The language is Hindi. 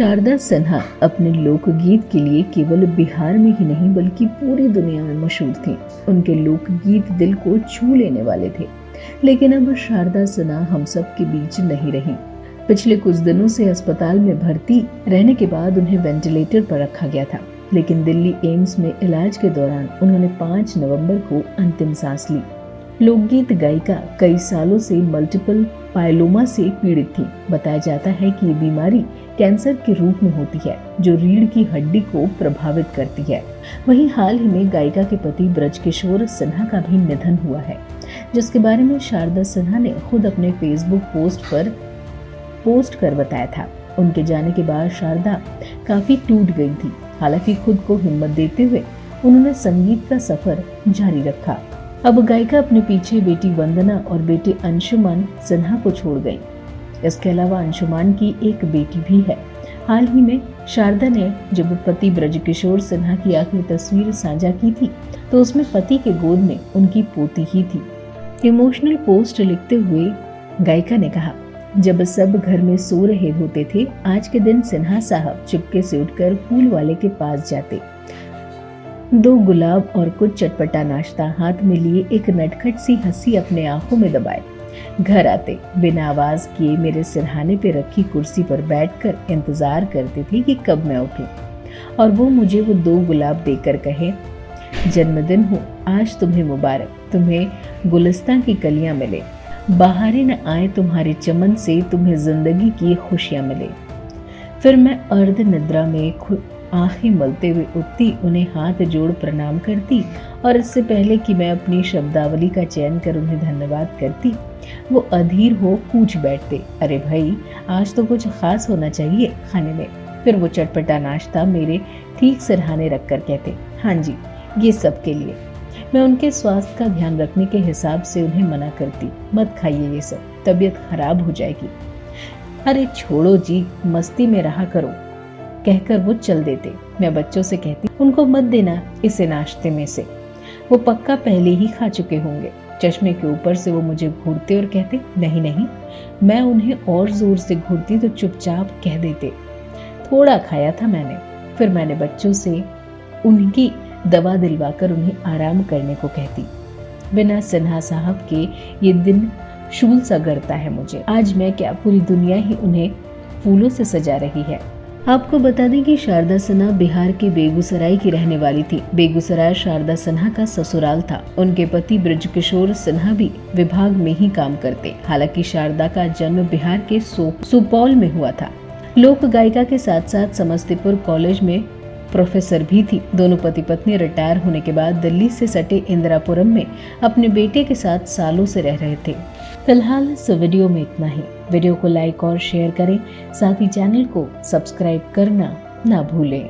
शारदा सिन्हा अपने लोकगीत के लिए केवल बिहार में ही नहीं बल्कि पूरी दुनिया में मशहूर थीं। उनके लोकगीत दिल को छू लेने वाले थे। लेकिन अब शारदा सिन्हा हम सब के बीच नहीं रही। पिछले कुछ दिनों से अस्पताल में भर्ती रहने के बाद उन्हें वेंटिलेटर पर रखा गया था। लेकिन दिल्ली एम्स में इलाज के दौरान उन्होंने 5 नवंबर को अंतिम सांस ली। लोकगीत गायिका कई सालों से मल्टीपल पायलोमा से पीड़ित थी। बताया जाता है कि ये बीमारी कैंसर के रूप में होती है जो रीढ़ की हड्डी को प्रभावित करती है। वहीं हाल ही में गायिका के पति ब्रजकिशोर सिन्हा का भी निधन हुआ है, जिसके बारे में शारदा सिन्हा ने खुद अपने फेसबुक पोस्ट कर बताया था। उनके जाने के बाद शारदा काफी टूट गई थी। हालांकि खुद को हिम्मत देते हुए उन्होंने संगीत का सफर जारी रखा। अब गायिका अपने पीछे बेटी वंदना और बेटे अंशुमान सिन्हा को छोड़ गई। इसके अलावा अंशुमान की एक बेटी भी है। हाल ही में शारदा ने जब पति ब्रजकिशोर सिन्हा की आखिरी तस्वीर साझा की थी तो उसमें पति के गोद में उनकी पोती ही थी। इमोशनल पोस्ट लिखते हुए गायिका ने कहा, जब सब घर में सो रहे होते थे, आज के दिन सिन्हा साहब चुपके से उठकर फूल वाले के पास जाते, 2 गुलाब और कुछ चटपटा नाश्ता हाथ में लिए एक नटखट सी हंसी अपने आंखों में दबाए घर आते, बिना आवाज किए मेरे सिरहाने पे रखी कुर्सी पर बैठकर इंतजार करते थे कि कब मैं उठूं और वो मुझे वो 2 गुलाब देकर कहे, जन्मदिन हो आज तुम्हें मुबारक, तुम्हें गुलिस्तां की कलियां मिले, बहारें न आए तुम्हारे चमन से, तुम्हें जिंदगी की खुशियां मिले। फिर मैं अर्ध निद्रा में आंखें मलते हुए उठती, उन्हें हाथ जोड़ प्रणाम करती और इससे पहले कि मैं अपनी शब्दावली का चयन कर उन्हें धन्यवाद करती, वो अधीर हो पूछ बैठते, अरे भाई आज तो कुछ खास होना चाहिए खाने में। फिर वो चटपटा नाश्ता मेरे ठीक सिरहाने रख कर कहते, हाँ जी ये सब के लिए। मैं उनके स्वास्थ्य का ध्यान रखने के हिसाब से उन्हें मना करती, मत खाइए ये सब, तबीयत खराब हो जाएगी। अरे छोड़ो जी, मस्ती में रहा करो, कहकर वो चल देते। मैं बच्चों से कहती, उनको मत देना इसे नाश्ते में से, वो पक्का पहले ही खा चुके होंगे। चश्मे के ऊपर से वो मुझे घूरते और कहते, नहीं नहीं। मैं उन्हें और जोर से घूरती तो चुपचाप कह देते, थोड़ा खाया था मैंने। फिर मैंने बच्चों से उनकी दवा दिलवाकर उन्हें आराम करने को कहती। बिना सिन्हा साहब के ये दिन शूल सा गड़ता है मुझे। आज मैं क्या, पूरी दुनिया ही उन्हें फूलों से सजा रही है। आपको बता दें कि शारदा सिन्हा बिहार के बेगूसराय की रहने वाली थी। बेगूसराय शारदा सिन्हा का ससुराल था। उनके पति ब्रजकिशोर सिन्हा भी विभाग में ही काम करते। हालांकि शारदा का जन्म बिहार के सुपौल में हुआ था। लोक गायिका के साथ साथ समस्तीपुर कॉलेज में प्रोफेसर भी थी। दोनों पति पत्नी रिटायर होने के बाद दिल्ली से सटे इंदिरापुरम में अपने बेटे के साथ सालों से रह रहे थे। फिलहाल इस वीडियो में इतना ही। वीडियो को लाइक और शेयर करें, साथ ही चैनल को सब्सक्राइब करना ना भूलें।